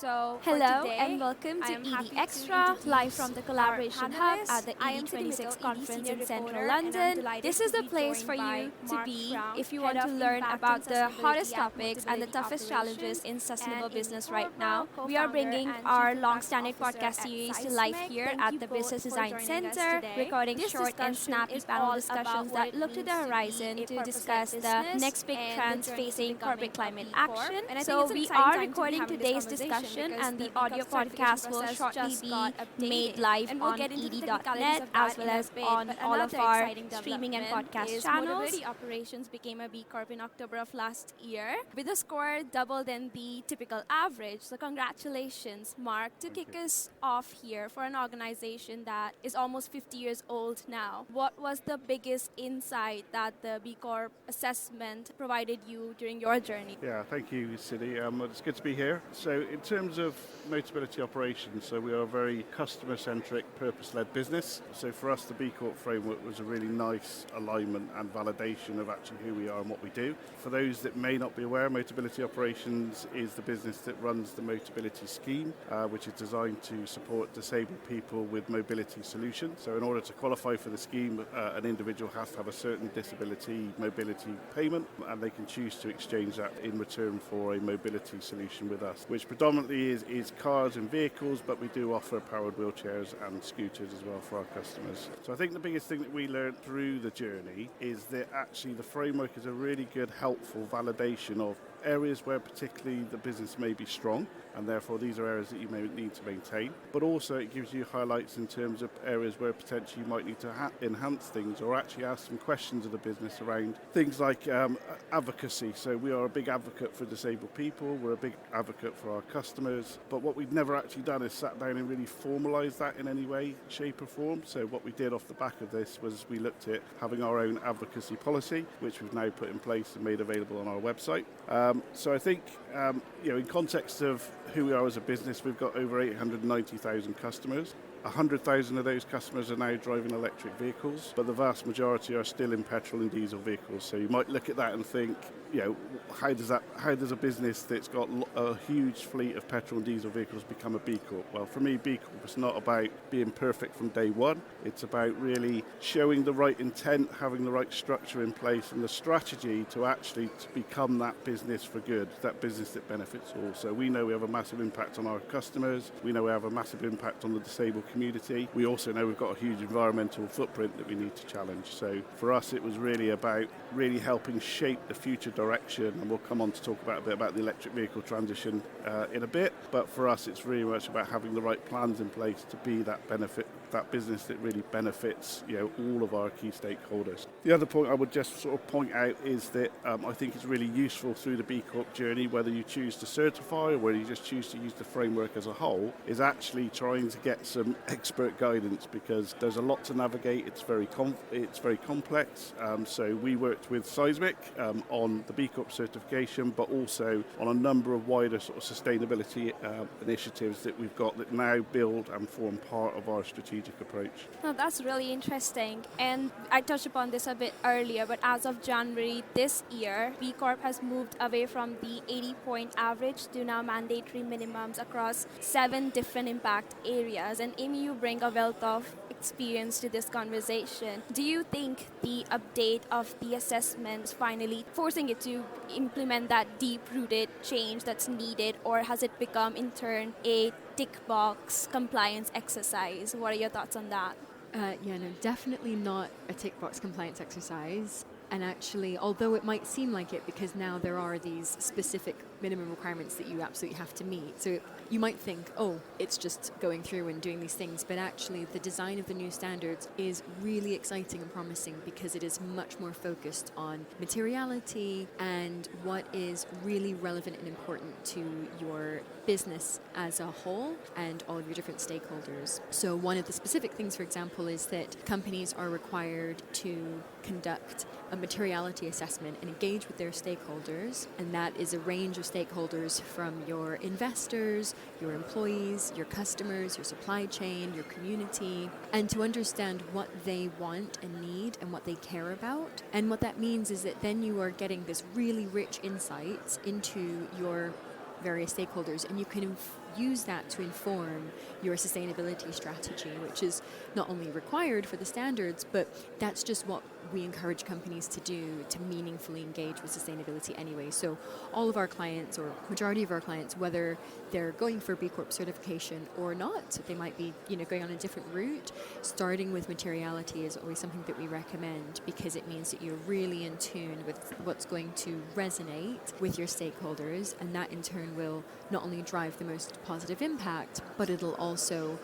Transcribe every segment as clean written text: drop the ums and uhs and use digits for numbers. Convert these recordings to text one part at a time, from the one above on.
So Hello today, and welcome to ED Extra, live from the Collaboration Hub at the ED 26 conference in central London. This is the place for you to be if you want to learn about the hottest topics and the toughest challenges in sustainable business right now. We are bringing our long-standing podcast series to life here at the Business Design Center, recording short and snappy panel discussions that look to the horizon to discuss the next big trends facing corporate climate action. So we are recording today's discussion, and the audio podcast will shortly be made live on edie.net as well as on all of our streaming and podcast channels. Motability Operations became a B Corp in October of last year with a score double than the typical average. So congratulations, Mark, to kick us off here for an organization that is almost 50 years old now. What was the biggest insight that the B Corp assessment provided you during your journey? Yeah, thank you, Sidhi. It's good to be here. So in terms of Motability Operations, so we are a very customer-centric, purpose-led business. So for us, the B Corp framework was a really nice alignment and validation of actually who we are and what we do. For those that may not be aware, Motability Operations is the business that runs the Motability Scheme, which is designed to support disabled people with mobility solutions. So in order to qualify for the scheme, an individual has to have a certain disability mobility payment, and they can choose to exchange that in return for a mobility solution with us, which predominantly is cars and vehicles, but we do offer powered wheelchairs and scooters as well for our customers. So I think the biggest thing that we learned through the journey is that actually the framework is a really good, helpful validation of areas where particularly the business may be strong, and therefore these are areas that you may need to maintain. But also it gives you highlights in terms of areas where potentially you might need to enhance things or actually ask some questions of the business around things like advocacy. So we are a big advocate for disabled people, we're a big advocate for our customers, but what we've never actually done is sat down and really formalise that in any way, shape or form. So what we did off the back of this was we looked at having our own advocacy policy, which we've now put in place and made available on our website. So I think, in context of who we are as a business, we've got over 890,000 customers. 100,000 of those customers are now driving electric vehicles, but the vast majority are still in petrol and diesel vehicles. So you might look at that and think, how does a business that's got a huge fleet of petrol and diesel vehicles become a B Corp? Well, for me, B Corp is not about being perfect from day one. It's about really showing the right intent, having the right structure in place, and the strategy to actually to become that business for good, that business that benefits all. So we know we have a massive impact on our customers. We know we have a massive impact on the disabled community. We also know we've got a huge environmental footprint that we need to challenge. So for us, it was really about really helping shape the future direction, and we'll come on to talk a bit about the electric vehicle transition in a bit. But for us, it's really much about having the right plans in place to be that business that really benefits all of our key stakeholders. The other point I would just sort of point out is that I think it's really useful through the B Corp journey, whether you choose to certify or whether you just choose to use the framework as a whole, is actually trying to get some expert guidance, because there's a lot to navigate. It's very complex. So we worked with Seismic on the B Corp certification, but also on a number of wider sort of sustainability initiatives that we've got that now build and form part of our strategic approach. No, that's really interesting. And I touched upon this a bit earlier, but as of January this year, B Corp has moved away from the 80-point average to now mandatory minimums across 7 different impact areas. And Amy, you bring a wealth of experience to this conversation. Do you think the update of the assessment is finally forcing it to implement that deep-rooted change that's needed, or has it become in turn a tick box compliance exercise? What are your thoughts on that? Definitely not a tick box compliance exercise. And actually, although it might seem like it, because now there are these specific minimum requirements that you absolutely have to meet. So you might think, it's just going through and doing these things. But actually, the design of the new standards is really exciting and promising, because it is much more focused on materiality and what is really relevant and important to your business as a whole and all of your different stakeholders. So one of the specific things, for example, is that companies are required to conduct a materiality assessment and engage with their stakeholders, and that is a range of stakeholders from your investors, your employees, your customers, your supply chain, your community, and to understand what they want and need and what they care about. And what that means is that then you are getting this really rich insights into your various stakeholders, and you can use that to inform your sustainability strategy, which is not only required for the standards, but that's just what we encourage companies to do to meaningfully engage with sustainability anyway. So all of our clients, or majority of our clients, whether they're going for B Corp certification or not, they might be going on a different route, starting with materiality is always something that we recommend, because it means that you're really in tune with what's going to resonate with your stakeholders, and that in turn will not only drive the most positive impact, but it'll also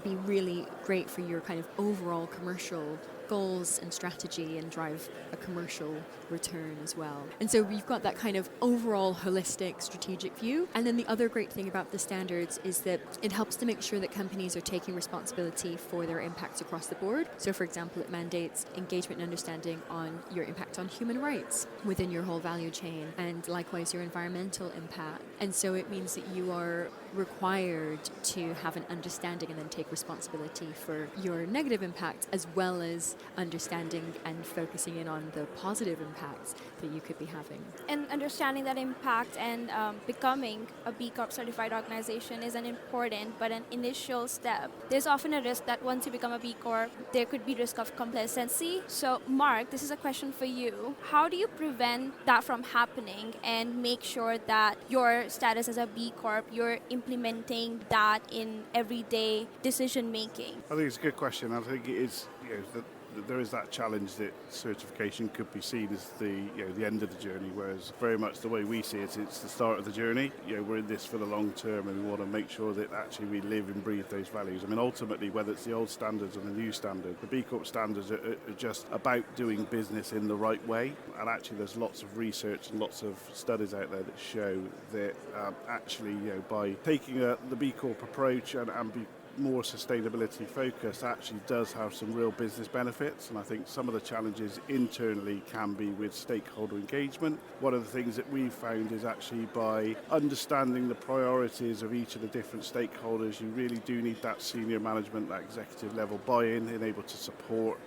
be really great for your kind of overall commercial goals and strategy and drive a commercial return as well. And so we've got that kind of overall holistic strategic view. And then the other great thing about the standards is that it helps to make sure that companies are taking responsibility for their impacts across the board. So for example, it mandates engagement and understanding on your impact on human rights within your whole value chain, and likewise your environmental impact. And so it means that you are required to have an understanding and then take responsibility for your negative impact, as well as understanding and focusing in on the positive impacts that you could be having. And understanding that impact and becoming a B Corp certified organization is an important but an initial step. There's often a risk that once you become a B Corp, there could be risk of complacency. So Mark, this is a question for you. How do you prevent that from happening and make sure that your status as a B Corp, you're implementing that in everyday decision making? I think it's a good question. I think it is, that there is that challenge that certification could be seen as the end of the journey, whereas very much the way we see it, it's the start of the journey. We're in this for the long term, and we want to make sure that actually we live and breathe those values. I mean, ultimately, whether it's the old standards or the new standard, the B Corp standards are just about doing business in the right way. And actually, there's lots of research and lots of studies out there that show that actually, by taking the B Corp approach and be more sustainability focused, actually does have some real business benefits. And I think some of the challenges internally can be with stakeholder engagement. One of the things that we've found is actually by understanding the priorities of each of the different stakeholders, you really do need that senior management, that executive level buy-in, and able to support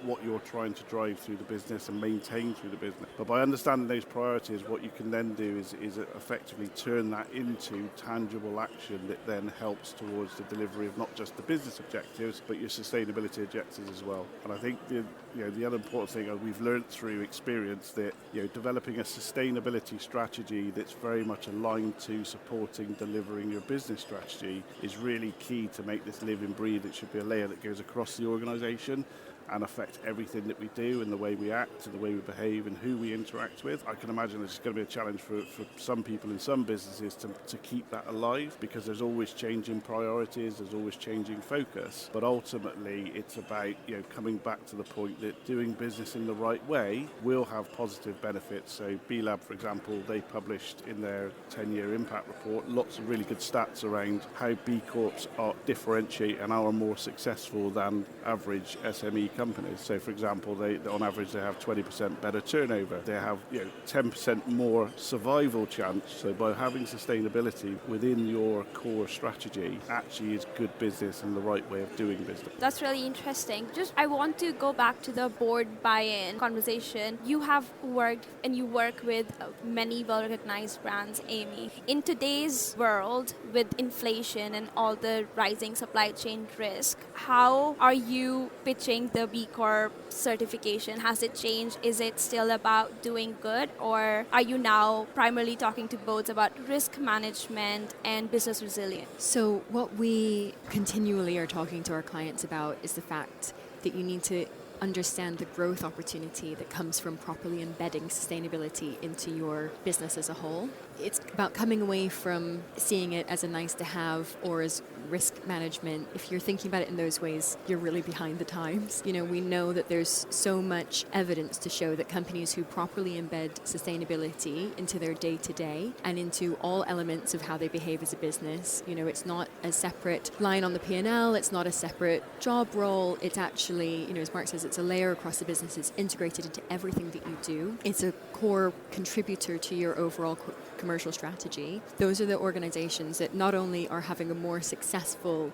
what you're trying to drive through the business and maintain through the business. But by understanding those priorities, what you can then do is effectively turn that into tangible action that then helps towards the delivery of not just the business objectives, but your sustainability objectives as well. And I think the other important thing we've learned through experience that developing a sustainability strategy that's very much aligned to supporting delivering your business strategy is really key to make this live and breathe. It should be a layer that goes across the organisation and affect everything that we do and the way we act and the way we behave and who we interact with. I can imagine it's going to be a challenge for some people in some businesses to keep that alive, because there's always changing priorities, there's always changing focus. But ultimately, it's about coming back to the point that doing business in the right way will have positive benefits. So B Lab, for example, they published in their 10-year impact report lots of really good stats around how B Corps differentiate and are more successful than average SME companies. So, for example, on average they have 20% better turnover. They have 10% more survival chance. So, by having sustainability within your core strategy, actually is good business and the right way of doing business. That's really interesting. I want to go back to the board buy-in conversation. You have worked and you work with many well-recognized brands, Amy. In today's world, with inflation and all the rising supply chain risk, how are you pitching the B Corp certification? Has it changed? Is it still about doing good, or are you now primarily talking to boards about risk management and business resilience? So what we continually are talking to our clients about is the fact that you need to understand the growth opportunity that comes from properly embedding sustainability into your business as a whole. It's about coming away from seeing it as a nice to have or as risk management. If you're thinking about it in those ways, you're really behind the times. We know that there's so much evidence to show that companies who properly embed sustainability into their day-to-day and into all elements of how they behave as a business, it's not a separate line on the P&L, it's not a separate job role, it's actually, as Mark says, it's a layer across the business, it's integrated into everything that you do. It's a core contributor to your overall commercial strategy, those are the organizations that not only are having a more successful,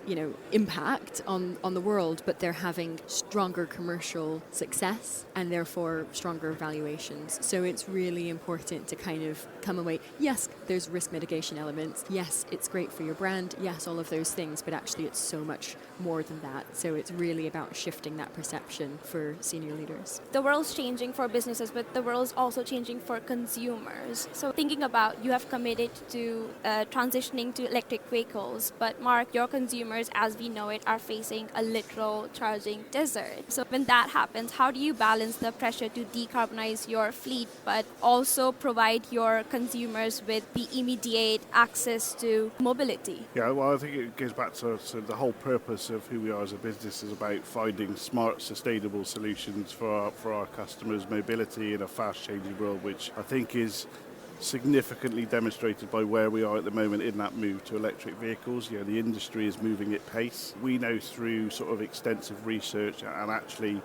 impact on the world, but they're having stronger commercial success and therefore stronger valuations. So it's really important to kind of come away. Yes, there's risk mitigation elements. Yes, it's great for your brand. Yes, all of those things, but actually it's so much more than that. So it's really about shifting that perception for senior leaders. The world's changing for businesses, but the world's also changing for consumers. So thinking about, you have committed to transitioning to electric vehicles, but Mark, your consumers, as we know it, are facing a literal charging desert. So when that happens, how do you balance the pressure to decarbonize your fleet, but also provide your consumers with the immediate access to mobility? Yeah, well, I think it goes back to the whole purpose of who we are as a business is about finding smart, sustainable solutions for our customers' mobility in a fast-changing world, which I think is significantly demonstrated by where we are at the moment in that move to electric vehicles. The industry is moving at pace. We know through sort of extensive research and actually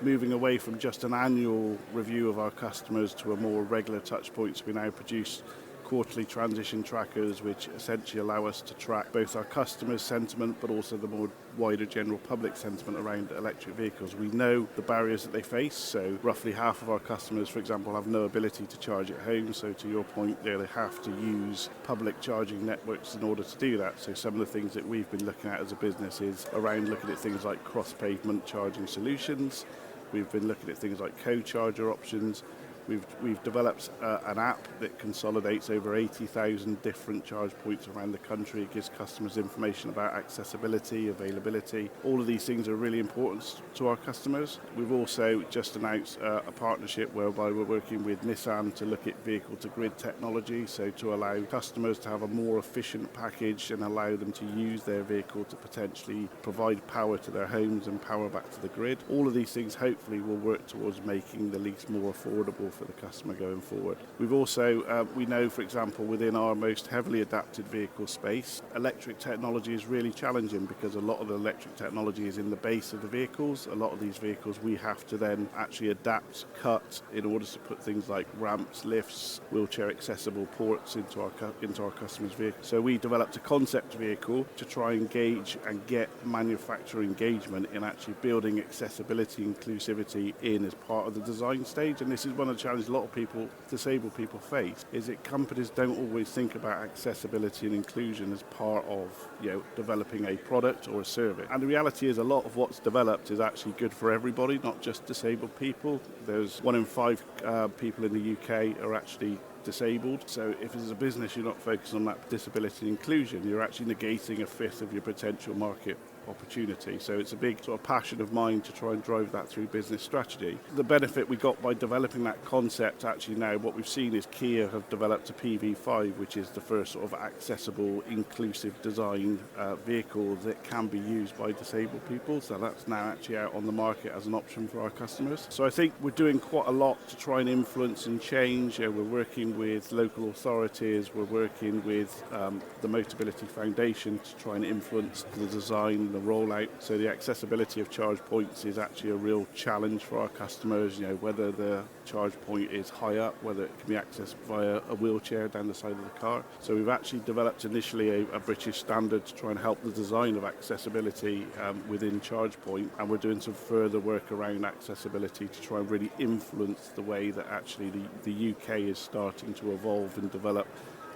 moving away from just an annual review of our customers to a more regular touch points, we now produce quarterly transition trackers which essentially allow us to track both our customers' sentiment but also the more wider general public sentiment around electric vehicles. We know the barriers that they face, so roughly half of our customers, for example, have no ability to charge at home, so to your point there, they have to use public charging networks in order to do that. So some of the things that we've been looking at as a business is around looking at things like cross-pavement charging solutions. We've been looking at things like co-charger options. We've developed an app that consolidates over 80,000 different charge points around the country. It gives customers information about accessibility, availability. All of these things are really important to our customers. We've also just announced a partnership whereby we're working with Nissan to look at vehicle-to-grid technology, so to allow customers to have a more efficient package and allow them to use their vehicle to potentially provide power to their homes and power back to the grid. All of these things hopefully will work towards making the lease more affordable for the customer going forward. We've also, we know, for example, within our most heavily adapted vehicle space, electric technology is really challenging because a lot of the electric technology is in the base of the vehicles. A lot of these vehicles we have to then actually adapt, cut, in order to put things like ramps, lifts, wheelchair accessible ports into our customers' vehicles. So we developed a concept vehicle to try and engage and get manufacturer engagement in actually building accessibility, inclusivity in as part of the design stage. And this is one of the challenge a lot of people, disabled people face, is that companies don't always think about accessibility and inclusion as part of developing a product or a service. And the reality is a lot of what's developed is actually good for everybody, not just disabled people. There's 1 in 5 people in the UK are actually disabled. So if as a business you're not focused on that disability and inclusion, you're actually negating a fifth of your potential market opportunity. So it's a big sort of passion of mine to try and drive that through business strategy. The benefit we got by developing that concept, actually now what we've seen is Kia have developed a PV5, which is the first sort of accessible, inclusive design vehicle that can be used by disabled people. So that's now actually out on the market as an option for our customers. So I think we're doing quite a lot to try and influence and change. We're working with local authorities, we're working with the Motability Foundation to try and influence the design, the rollout. So the accessibility of charge points is actually a real challenge for our customers, whether the charge point is high up, whether it can be accessed via a wheelchair down the side of the car. So we've actually developed initially a British standard to try and help the design of accessibility within charge point, and we're doing some further work around accessibility to try and really influence the way that actually the UK is starting to evolve and develop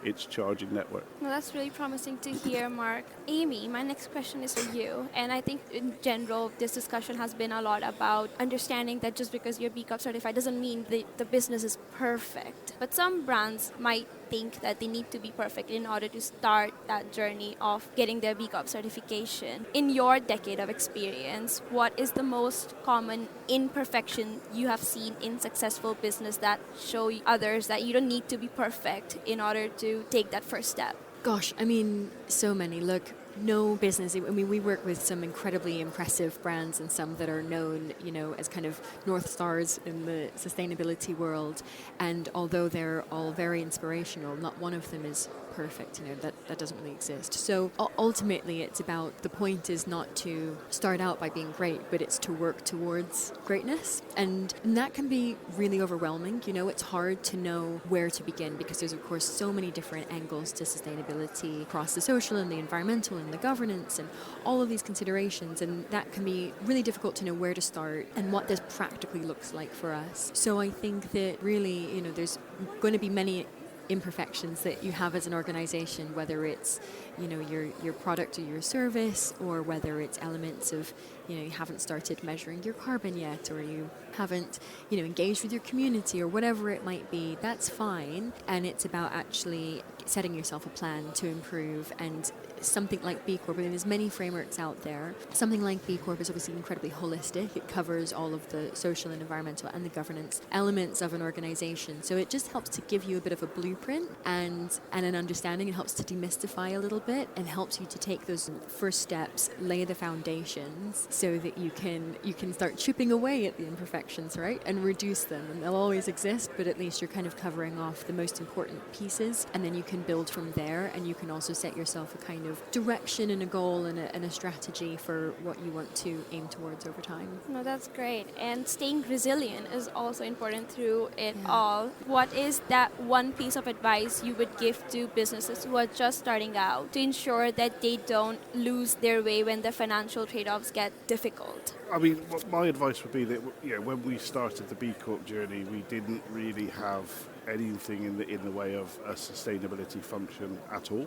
its charging network. Well, that's really promising to hear, Mark. Amy, my next question is for you. And I think in general, this discussion has been a lot about understanding that just because you're B Corp certified doesn't mean the business is perfect. But some brands might think that they need to be perfect in order to start that journey of getting their B Corp certification. In your decade of experience, what is the most common imperfection you have seen in successful business that show others that you don't need to be perfect in order to take that first step? Gosh, I mean, so many. Look, no business. I mean, we work with some incredibly impressive brands and some that are known, as kind of North Stars in the sustainability world. And although they're all very inspirational, not one of them is perfect, that doesn't really exist. So ultimately it's about, the point is not to start out by being great, but it's to work towards greatness. And that can be really overwhelming. It's hard to know where to begin, because there's of course so many different angles to sustainability across the social and the environmental and the governance and all of these considerations, and that can be really difficult to know where to start and what this practically looks like for us. So I think that really, there's going to be many imperfections that you have as an organization, whether it's your product or your service, or whether it's elements of you haven't started measuring your carbon yet, or you haven't engaged with your community, or whatever it might be. That's fine, and it's about actually setting yourself a plan to improve. And something like B Corp, there's many frameworks out there. Something like B Corp is obviously incredibly holistic. It covers all of the social and environmental and the governance elements of an organization. So it just helps to give you a bit of a blueprint and an understanding. It helps to demystify a little bit and helps you to take those first steps, lay the foundations, so that you can start chipping away at the imperfections, right? And reduce them. And they'll always exist, but at least you're kind of covering off the most important pieces, and then you can build from there, and you can also set yourself a kind of direction and a goal and a strategy for what you want to aim towards over time. No, that's great. And staying resilient is also important through it all. What is that one piece of advice you would give to businesses who are just starting out to ensure that they don't lose their way when the financial trade-offs get difficult? I mean, my advice would be that when we started the B Corp journey, we didn't really have anything in the way of a sustainability function at all.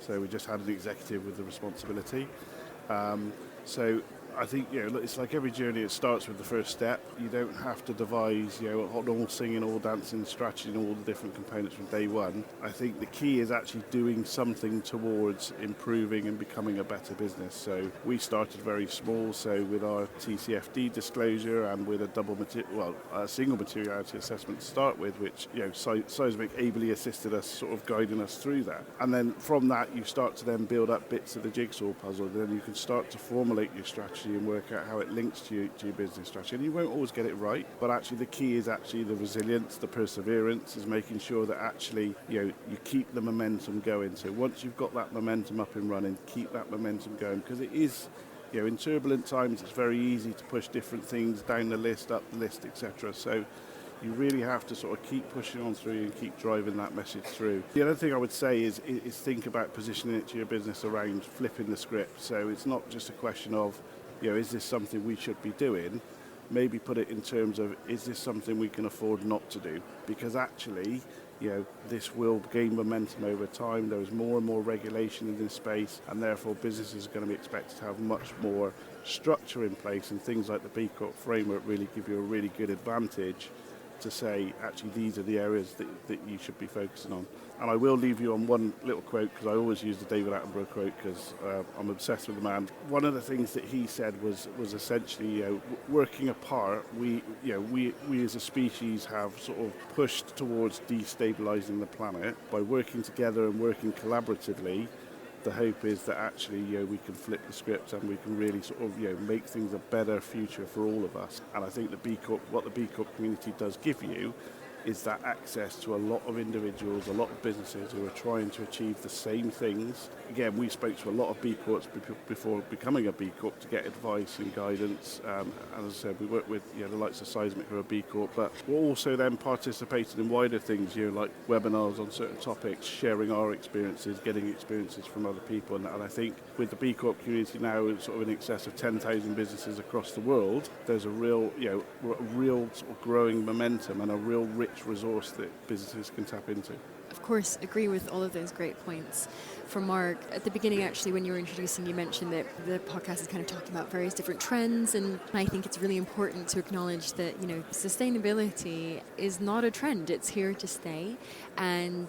So we just had an executive with the responsibility. So I think, it's like every journey, it starts with the first step. You don't have to devise, all singing, all dancing strategy and all the different components from day one. I think the key is actually doing something towards improving and becoming a better business. So we started very small, so with our TCFD disclosure and with a single materiality assessment to start with, which, Seismic ably assisted us, sort of guiding us through that. And then from that, you start to then build up bits of the jigsaw puzzle. Then you can start to formulate your strategy and work out how it links to your business strategy. And you won't always get it right, but actually the key is actually the resilience, the perseverance, is making sure that actually you keep the momentum going. So once you've got that momentum up and running, keep that momentum going, because it is, in turbulent times, it's very easy to push different things down the list, up the list, etc. So you really have to sort of keep pushing on through and keep driving that message through. The other thing I would say is think about positioning it to your business around flipping the script. So it's not just a question of, is this something we should be doing? Maybe put it in terms of, is this something we can afford not to do? Because actually, this will gain momentum over time. There is more and more regulation in this space, and therefore businesses are going to be expected to have much more structure in place, and things like the B Corp framework really give you a really good advantage to say, actually, these are the areas that you should be focusing on. And I will leave you on one little quote, because I always use the David Attenborough quote, because I'm obsessed with the man. One of the things that he said was essentially, working apart, we as a species have sort of pushed towards destabilizing the planet. By working together and working collaboratively, the hope is that actually we can flip the script and we can really sort of make things a better future for all of us. And I think what the B Corp community does give you is that access to a lot of individuals, a lot of businesses who are trying to achieve the same things. Again, we spoke to a lot of B Corps before becoming a B Corp to get advice and guidance. As I said, we work with the likes of Seismic, who are B Corp, but we're also then participating in wider things, like webinars on certain topics, sharing our experiences, getting experiences from other people. And I think with the B Corp community now, sort of in excess of 10,000 businesses across the world, there's a real sort of growing momentum and a real rich resource that businesses can tap into. Of course, agree with all of those great points. For Mark, at the beginning, actually, when you were introducing, you mentioned that the podcast is kind of talking about various different trends, and I think it's really important to acknowledge that, sustainability is not a trend. It's here to stay, and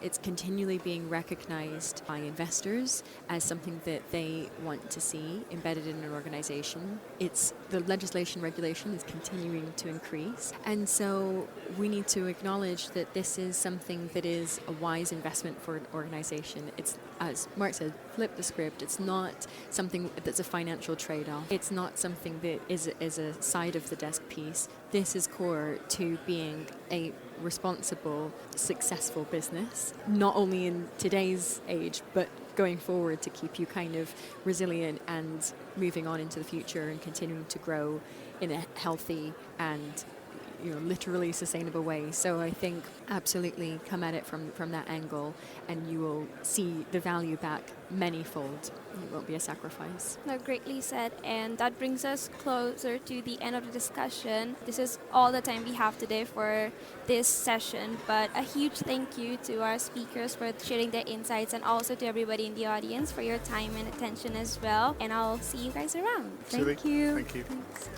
it's continually being recognized by investors as something that they want to see embedded in an organization. The legislation regulation is continuing to increase, and so we need to acknowledge that this is something that is a wise investment for an organization. It's, as Mark said, flip the script. It's not something that's a financial trade-off. It's not something that is a side of the desk piece. This is core to being a responsible, successful business, not only in today's age, but going forward to keep you kind of resilient and moving on into the future and continuing to grow in a healthy and literally sustainable way. So I think absolutely come at it from that angle, and you will see the value back manyfold. It won't be a sacrifice. No, greatly said. And that brings us closer to the end of the discussion. This is all the time we have today for this session, but a huge thank you to our speakers for sharing their insights, and also to everybody in the audience for your time and attention as well. And I'll see you guys around. Thank you. Thank you. Thanks.